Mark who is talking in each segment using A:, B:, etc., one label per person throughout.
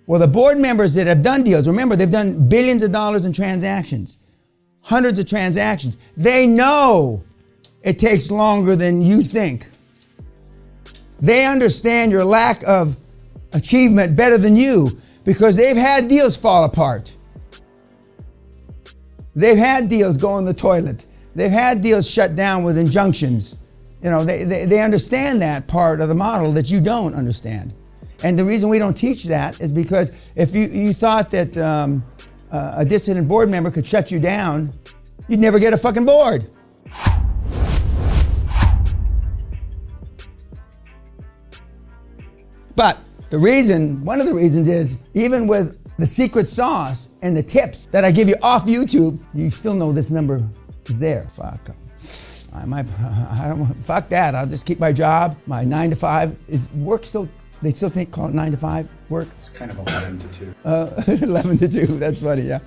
A: Well, the board members that have done deals, remember, they've done billions of dollars in transactions, hundreds of transactions. They know it takes longer than you think. They understand your lack of achievement better than you because they've had deals fall apart. They've had deals go in the toilet. They've had deals shut down with injunctions. You know, they understand that part of the model that you don't understand. And the reason we don't teach that is because if you thought that a dissident board member could shut you down, you'd never get a fucking board. But one of the reasons is, even with the secret sauce and the tips that I give you off YouTube, you still know this number is there. Fuck that. I'll just keep my job. My 9 to 5 is work still. They still call it 9 to 5 work.
B: It's kind of 11 to 2.
A: 11 to 2. That's funny. Yeah.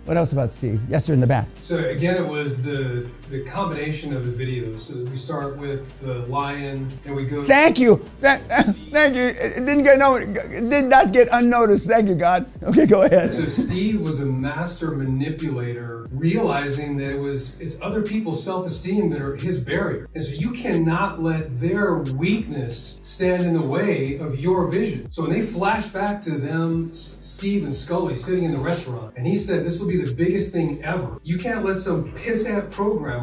A: What else about Steve? Yes, sir, in the back.
C: So again, it was the combination of the videos. So we start with the lion, and we go.
A: Thank you. Thank you. It did not get unnoticed. Thank you, God. Okay, go ahead.
C: So Steve was a master manipulator, realizing that it's other people's self-esteem that are his barrier, and so you cannot let their weakness stand in the way of your vision. So when they flash back to them, Steve and Scully sitting in the restaurant, and he said, "This will be the biggest thing ever. You can't let some pissant programmer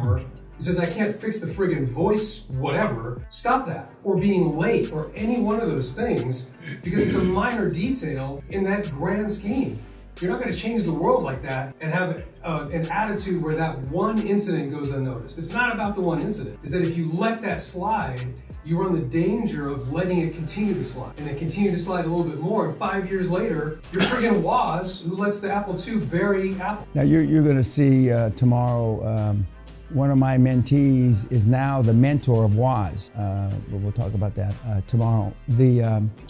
C: who says, I can't fix the friggin' voice, whatever, stop that. Or being late, or any one of those things, because it's a minor detail in that grand scheme. You're not gonna change the world like that and have an attitude where that one incident goes unnoticed. It's not about the one incident. It's that if you let that slide, you run the danger of letting it continue to slide, and then continue to slide a little bit more. And 5 years later, you're friggin' Woz, who lets the Apple II bury Apple."
A: Now you're going to see tomorrow. One of my mentees is now the mentor of Woz. But we'll talk about that tomorrow.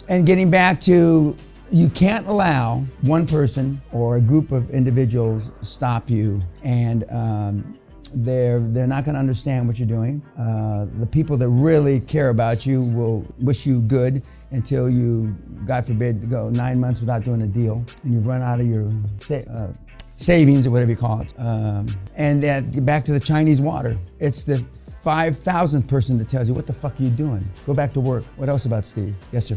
A: And getting back to, you can't allow one person or a group of individuals stop you, and they're not going to understand what you're doing. The people that really care about you will wish you good until you, God forbid, go 9 months without doing a deal, and you've run out of your savings or whatever you call it. And then back to the Chinese water. It's the 5,000th person that tells you, what the fuck are you doing? Go back to work. What else about Steve? Yes, sir.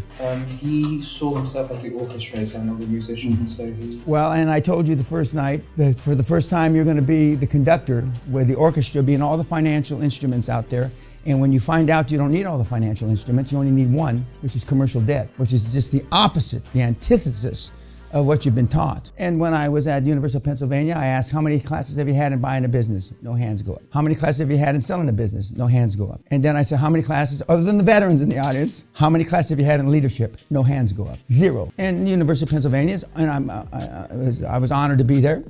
B: He saw himself as the orchestrator and not the musician. So
A: Well, and I told you the first night that for the first time you're going to be the conductor, where the orchestra being all the financial instruments out there. And when you find out you don't need all the financial instruments, you only need one, which is commercial debt, which is just the opposite, the antithesis of what you've been taught. And when I was at University of Pennsylvania, I asked, how many classes have you had in buying a business? No hands go up. How many classes have you had in selling a business? No hands go up. And then I said, how many classes, other than the veterans in the audience, how many classes have you had in leadership? No hands go up. 0. And University of Pennsylvania, and I was honored to be there.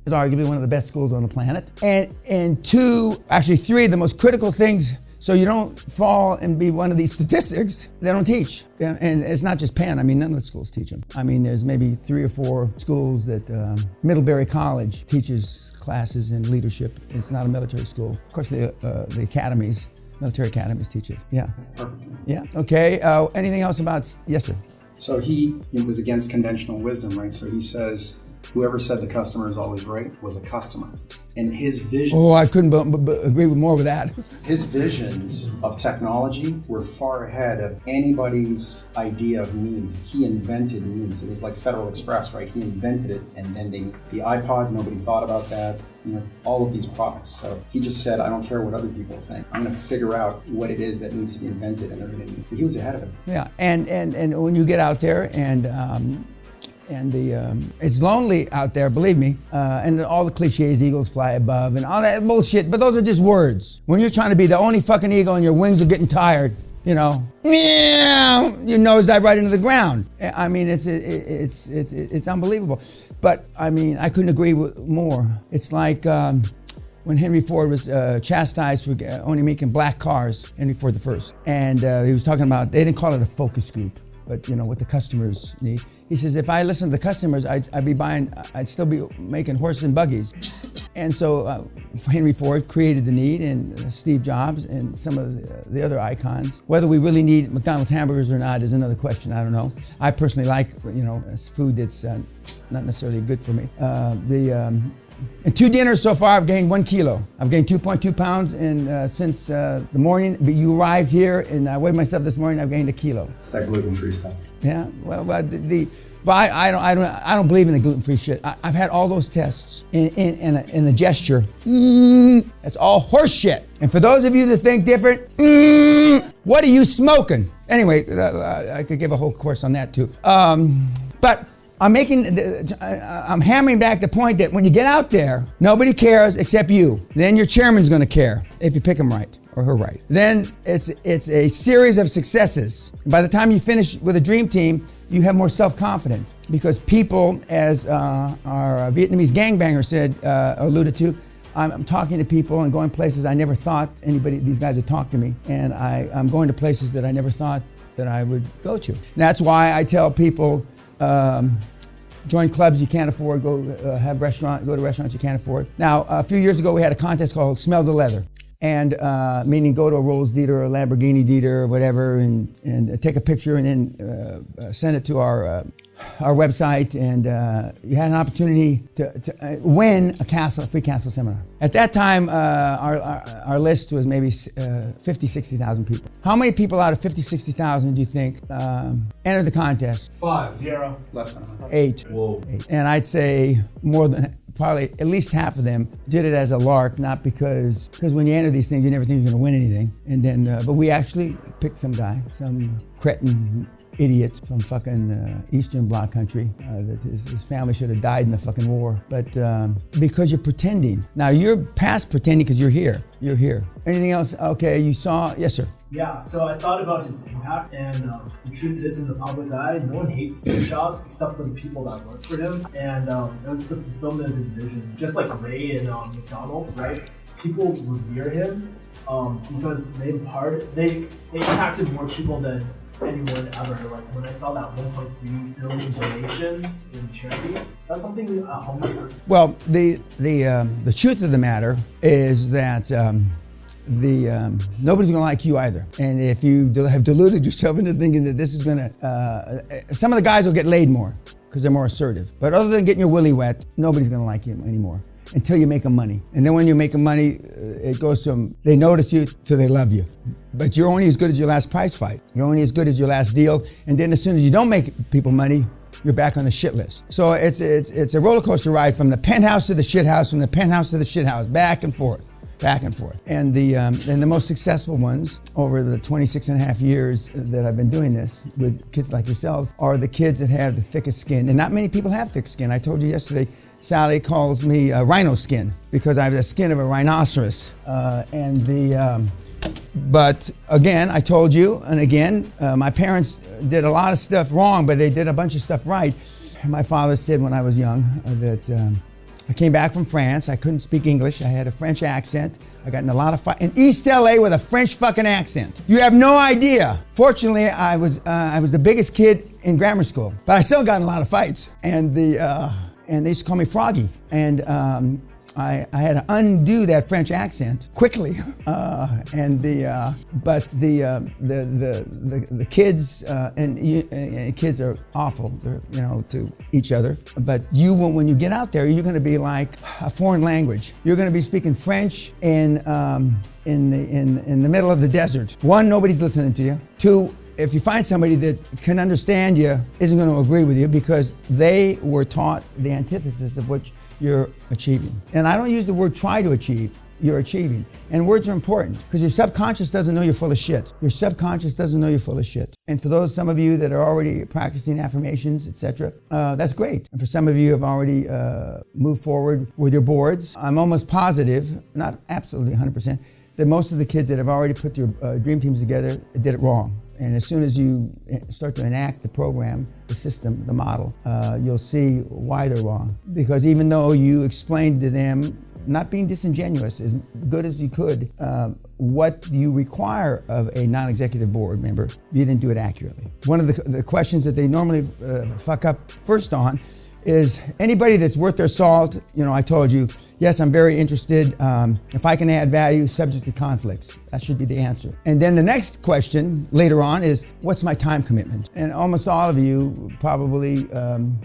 A: It's arguably one of the best schools on the planet. And 2, actually 3 of the most critical things, so you don't fall and be one of these statistics, they don't teach. And it's not just Penn. I mean, none of the schools teach them. I mean, there's maybe 3 or 4 schools that Middlebury College teaches classes in leadership. It's not a military school. Of course, the academies, military academies teach it. Yeah.
B: Perfect.
A: Yeah, okay. Anything else about, yes, sir.
B: So he was against conventional wisdom, right? So he says, whoever said the customer is always right was a customer. And his vision...
A: Oh, I couldn't agree with more with that.
B: His visions of technology were far ahead of anybody's idea of need. He invented needs. It was like Federal Express, right? He invented it, and then the iPod, nobody thought about that. You know, all of these products. So he just said, I don't care what other people think. I'm going to figure out what it is that needs to be invented, and they're going to need. So he was ahead of it.
A: Yeah, and when you get out there and it's lonely out there, believe me, and all the cliches, eagles fly above and all that bullshit, but those are just words. When you're trying to be the only fucking eagle and your wings are getting tired, you know, meow, your nose dive right into the ground. I mean, it's unbelievable. But I mean, I couldn't agree with more. It's like when Henry Ford was chastised for only making black cars, Henry Ford the first. And he was talking about, they didn't call it a focus group. but what the customers need. He says, if I listen to the customers, I'd still be making horses and buggies. And so Henry Ford created the need, and Steve Jobs and some of the other icons. Whether we really need McDonald's hamburgers or not is another question. I don't know. I personally like, food that's not necessarily good for me. In 2 dinners so far, I've gained 1 kilo. I've gained 2.2 pounds since the morning. But you arrived here, and I weighed myself this morning. I've gained 1 kilo.
B: It's that gluten-free stuff.
A: Yeah. Well, but I don't believe in the gluten-free shit. I've had all those tests, in the gesture. That's all horse shit. And for those of you that think different, what are you smoking? Anyway, I could give a whole course on that too. But I'm hammering back the point that when you get out there, nobody cares except you. Then your chairman's going to care if you pick him right or her right. Then it's a series of successes. By the time you finish with a dream team, you have more self-confidence because people, as our Vietnamese gangbanger alluded to, I'm talking to people and going places I never thought these guys would talk to me, and I'm going to places that I never thought that I would go to. And that's why I tell people, join clubs you can't afford, go to restaurants you can't afford. Now, a few years ago, we had a contest called Smell the Leather. And meaning go to a Rolls theater or a Lamborghini theater or whatever and take a picture and then send it to our website, and you had an opportunity to win a free castle seminar. At that time, our list was maybe 50, 60,000 people. How many people out of 50, 60,000 do you think entered the contest?
C: 5.
B: 0. Less than 100.
A: 8.
B: Whoa.
A: 8. And I'd say probably at least half of them did it as a lark, not because when you enter these things, you never think you're going to win anything. And then, but we actually picked some cretin idiot from fucking Eastern Bloc country that his family should have died in the fucking war. But because you're pretending. Now you're past pretending because you're here. You're here. Anything else? Okay, you saw, yes sir.
D: Yeah, so I thought about his impact, and the truth is, in the public eye, no one hates Steve Jobs except for the people that work for him, and it was the fulfillment of his vision. Just like Ray and McDonald's, right? People revere him because they impacted more people than anyone ever. Like when I saw that 1.3 billion donations in charities, that's something a homeless person.
A: Well, the truth of the matter is that. Nobody's gonna like you either. And if you have deluded yourself into thinking that this is gonna, some of the guys will get laid more because they're more assertive. But other than getting your willy wet, nobody's gonna like you anymore until you make them money. And then when you make them money, it goes from they notice you to they love you. But you're only as good as your last prize fight. You're only as good as your last deal. And then as soon as you don't make people money, you're back on the shit list. So it's a roller coaster ride from the penthouse to the shit house, from the penthouse to the shit house, back and forth. And the most successful ones over the 26 and a half years that I've been doing this with kids like yourselves are the kids that have the thickest skin. And not many people have thick skin. I told you yesterday, Sally calls me rhino skin because I have the skin of a rhinoceros. But again, I told you, and again, my parents did a lot of stuff wrong, but they did a bunch of stuff right. My father said when I was young that I came back from France. I couldn't speak English. I had a French accent. I got in a lot of fight in East LA with a French fucking accent. You have no idea. Fortunately, I was the biggest kid in grammar school, but I still got in a lot of fights. And they used to call me Froggy. And I had to undo that French accent quickly. But the kids and kids are awful, to each other. But when you get out there, you're going to be like a foreign language. You're going to be speaking French in the middle of the desert. 1, nobody's listening to you. 2, if you find somebody that can understand you, isn't going to agree with you because they were taught the antithesis of what you're achieving. And I don't use the word try to achieve, you're achieving. And words are important because your subconscious doesn't know you're full of shit. Your subconscious doesn't know you're full of shit. And for some of you that are already practicing affirmations, etc., that's great. And for some of you who have already moved forward with your boards, I'm almost positive, not absolutely 100%, that most of the kids that have already put your dream teams together did it wrong. And as soon as you start to enact the program, the system, the model, you'll see why they're wrong. Because even though you explained to them not being disingenuous, as good as you could, what you require of a non-executive board member, you didn't do it accurately. One of the questions that they normally fuck up first on is anybody that's worth their salt. I told you, yes, I'm very interested. If I can add value, subject to conflicts. That should be the answer. And then the next question later on is, what's my time commitment? And almost all of you probably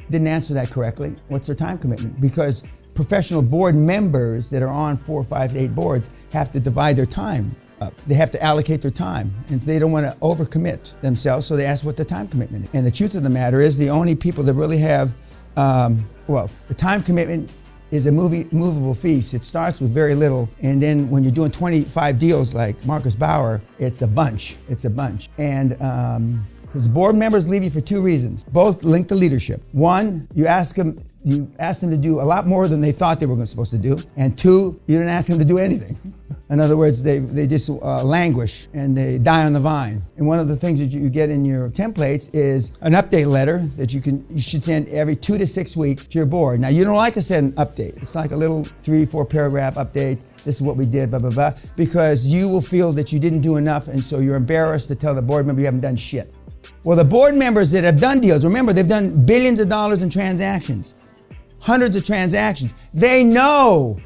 A: didn't answer that correctly. What's their time commitment? Because professional board members that are on 4, 5, 8 boards have to divide their time up. They have to allocate their time, and they don't want to overcommit themselves, so they ask what the time commitment is. And the truth of the matter is, the only people that really have, the time commitment is a movable feast. It starts with very little, and then when you're doing 25 deals like Marcus Bauer, it's a bunch. And because board members leave you for 2 reasons, both linked to leadership. 1, you ask them to do a lot more than they thought they were supposed to do. And 2, you didn't ask them to do anything. In other words, they just languish and they die on the vine. And one of the things that you get in your templates is an update letter that you should send every 2 to 6 weeks to your board. Now, you don't like to send an update. It's like a little 3, 4 paragraph update. This is what we did, blah, blah, blah, because you will feel that you didn't do enough, and so you're embarrassed to tell the board member you haven't done shit. Well, the board members that have done deals, remember, they've done billions of dollars in transactions, hundreds of transactions. They know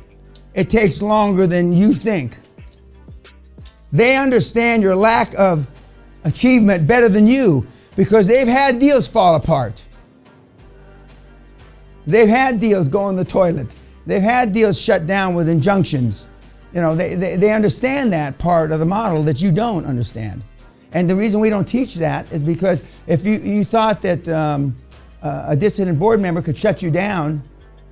A: it takes longer than you think. They understand your lack of achievement better than you because they've had deals fall apart. They've had deals go in the toilet. They've had deals shut down with injunctions. They understand that part of the model that you don't understand. And the reason we don't teach that is because if you thought that a dissident board member could shut you down,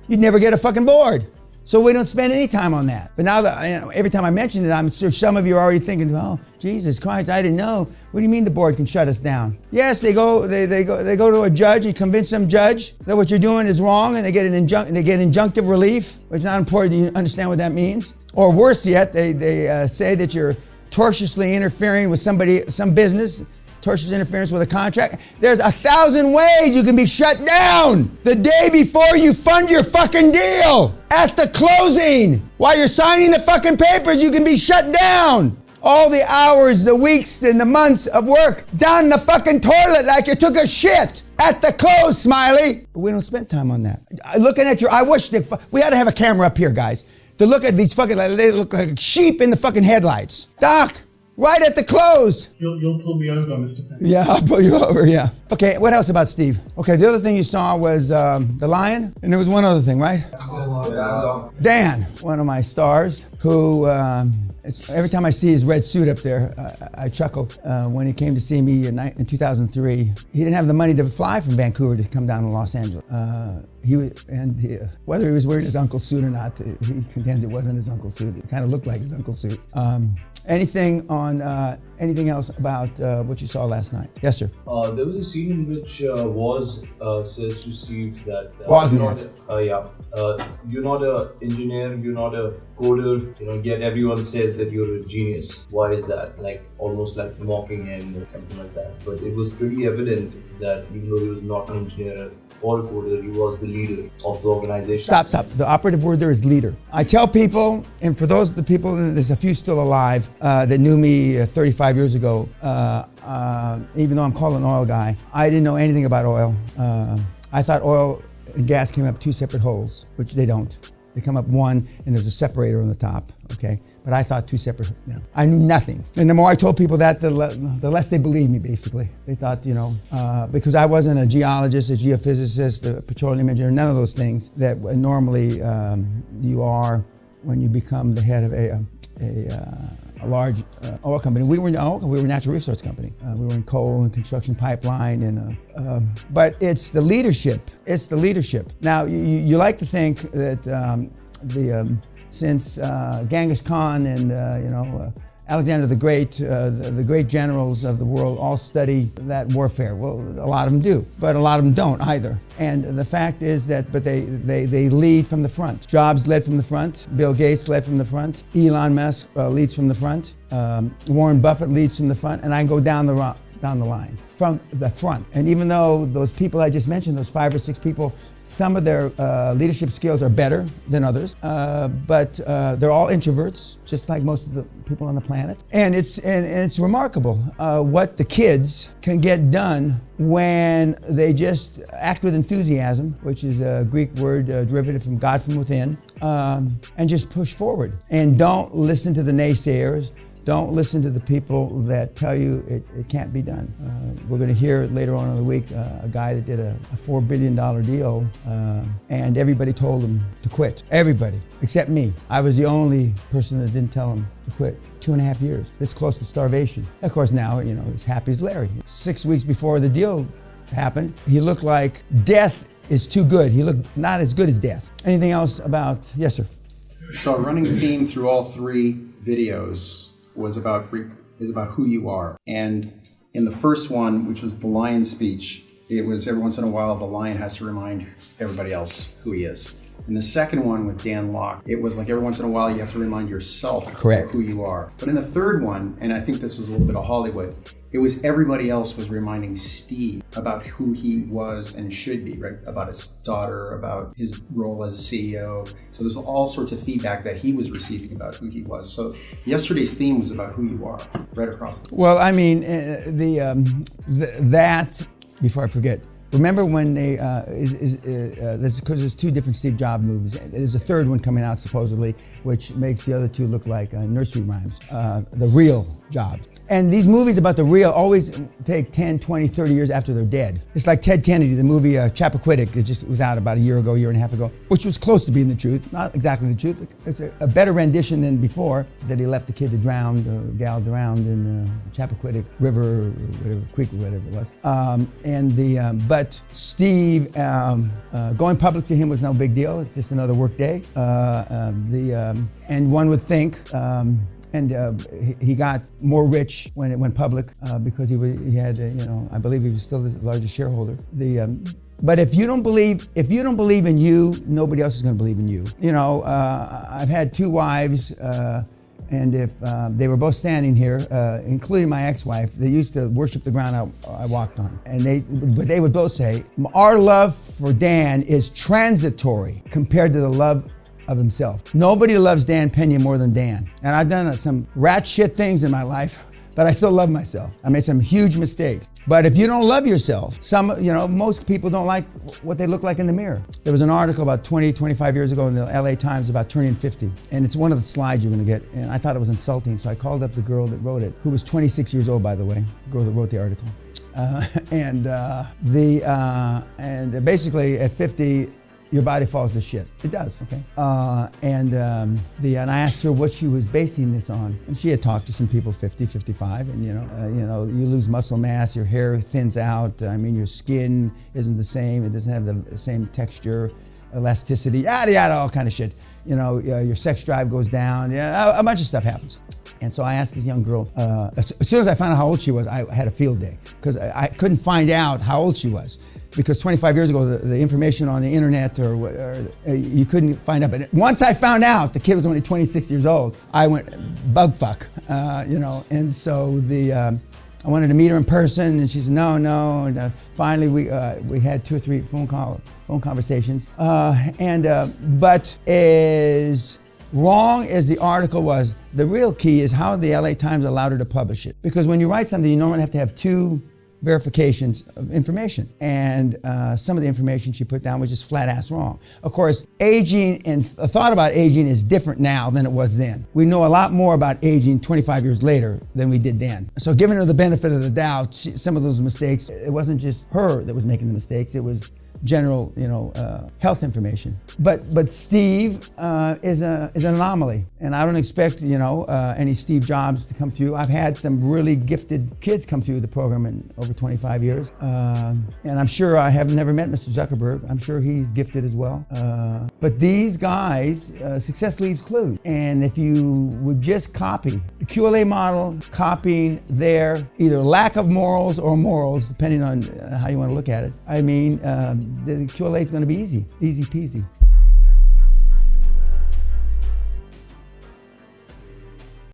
A: you'd never get a fucking board. So we don't spend any time on that. But now that every time I mention it, I'm sure some of you are already thinking, "Oh, Jesus Christ, I didn't know. What do you mean the board can shut us down?" Yes, they go to a judge and convince some judge that what you're doing is wrong, and they get injunctive relief, which is not important. You understand what that means? Or worse yet, they say that you're tortiously interfering with some business, tortious interference with a contract. There's 1,000 ways you can be shut down the day before you fund your fucking deal. At the closing, while you're signing the fucking papers, you can be shut down. All the hours, the weeks, and the months of work down the fucking toilet like you took a shit. At the close, Smiley. But we don't spend time on that. Looking at I wish we ought to have a camera up here, guys, to look at these fucking, they look like sheep in the fucking headlights. Doc, right at the close.
E: You'll pull me over, Mr. Pena.
A: Yeah, I'll pull you over, yeah. Okay, what else about Steve? Okay, the other thing you saw was the lion, and there was one other thing, right? Dan, one of my stars, who every time I see his red suit up there, I chuckle. When he came to see me in 2003, he didn't have the money to fly from Vancouver to come down to Los Angeles. Whether he was wearing his uncle's suit or not, he contends it wasn't his uncle's suit. It kind of looked like his uncle's suit. Anything else about what you saw last night? Yes, sir.
F: There was a scene in which Woz says to Steve that you're not an engineer, you're not a coder, yet everyone says that you're a genius. Why is that? Almost like mocking him or something like that. But it was pretty evident that even though he was not an engineer or a coder, he was the leader of the organization. Stop.
A: The operative word there is leader. I tell people, and for those of the people, there's a few still alive that knew me 35 years ago, even though I'm called an oil guy, I didn't know anything about oil. I thought oil and gas came up 2 separate holes, which they don't. They come up one, and there's a separator on the top, okay? But I thought 2 separate, I knew nothing. And the more I told people that, the less they believed me, basically. They thought, because I wasn't a geologist, a geophysicist, a petroleum engineer, none of those things that normally you are when you become the head of a large oil company. We were in oil company, we were a natural resource company. We were in coal and construction pipeline, but it's the leadership. It's the leadership. Now, you like to think that since Genghis Khan and Alexander the Great, the great generals of the world all study that warfare. Well, a lot of them do, but a lot of them don't either. And the fact is that, but they lead from the front. Jobs led from the front. Bill Gates led from the front. Elon Musk leads from the front. Warren Buffett leads from the front. And I can go down down the line from the front. And even though those people I just mentioned, those 5 or 6 people, some of their leadership skills are better than others, but they're all introverts, just like most of the people on the planet. And it's remarkable what the kids can get done when they just act with enthusiasm, which is a Greek word derivative from God from within, and just push forward. And don't listen to the naysayers. Don't listen to the people that tell you it can't be done. We're going to hear later on in the week a guy that did a $4 billion deal, and everybody told him to quit. Everybody, except me. I was the only person that didn't tell him to quit. 2.5 years, this close to starvation. Of course, now, he's happy as Larry. 6 weeks before the deal happened, he looked like death is too good. He looked not as good as death. Anything else about, yes, sir?
B: So a running theme through all 3 videos is about who you are. And in the first one, which was the lion speech, it was every once in a while the lion has to remind everybody else who he is. In the second one with Dan Locke, it was like every once in a while you have to remind yourself
A: Correct.
B: who you are. But in the third one, and I think this was a little bit of Hollywood, it was everybody else was reminding Steve about who he was and should be, right? About his daughter, about his role as a CEO. So there's all sorts of feedback that he was receiving about who he was. So yesterday's theme was about who you are, right across the.
A: Well, I mean, before I forget, remember when they, because there's 2 different Steve Jobs movies. There's a third one coming out supposedly, which makes the other 2 look like nursery rhymes, the real Jobs. And these movies about the real always take 10, 20, 30 years after they're dead. It's like Ted Kennedy, the movie Chappaquiddick, it just was out about a year and a half ago, which was close to being the truth. Not exactly the truth, but it's a better rendition than before, that he left the kid to drown, the gal drowned in Chappaquiddick River, or whatever, creek or whatever it was. But Steve, going public to him was no big deal. It's just another work day. And one would think, he got more rich when it went public because he had, I believe he was still the largest shareholder. But if you don't believe in you, nobody else is going to believe in you. I've had 2 wives, and if they were both standing here, including my ex-wife, they used to worship the ground I walked on, and they would both say, our love for Dan is transitory compared to the love of himself. Nobody loves Dan Pena more than Dan. And I've done some rat shit things in my life, but I still love myself. I made some huge mistakes. But if you don't love yourself, most people don't like what they look like in the mirror. There was an article about 25 years ago in the LA Times about turning 50. And it's one of the slides you're gonna get. And I thought it was insulting, so I called up the girl that wrote it, who was 26 years old, by the way, the girl that wrote the article. And basically at 50, your body falls to shit. It does, okay? And I asked her what she was basing this on. And she had talked to some people 50, 55, and you lose muscle mass, your hair thins out, your skin isn't the same, it doesn't have the same texture, elasticity, yada, yada, all kind of shit. Your sex drive goes down, a bunch of stuff happens. And so I asked this young girl, as soon as I found out how old she was, I had a field day, because I couldn't find out how old she was. Because 25 years ago, the information on the internet you couldn't find out. But once I found out the kid was only 26 years old, I went bug fuck, And so I wanted to meet her in person, and she said no. And finally, we had 2 or 3 phone conversations. But as wrong as the article was, the real key is how the LA Times allowed her to publish it. Because when you write something, you normally have to have 2 verifications of information. And some of the information she put down was just flat ass wrong. Of course, aging and a thought about aging is different now than it was then. We know a lot more about aging 25 years later than we did then. So giving her the benefit of the doubt, some of those mistakes, it wasn't just her that was making the mistakes, it was general, health information. But Steve is an anomaly, and I don't expect, any Steve Jobs to come through. I've had some really gifted kids come through the program in over 25 years, and I'm sure I have never met Mr. Zuckerberg. I'm sure he's gifted as well. But these guys, success leaves clues, and if you would just copy the QLA model, copying their either lack of morals or morals, depending on how you want to look at it, the QLA is going to be easy peasy.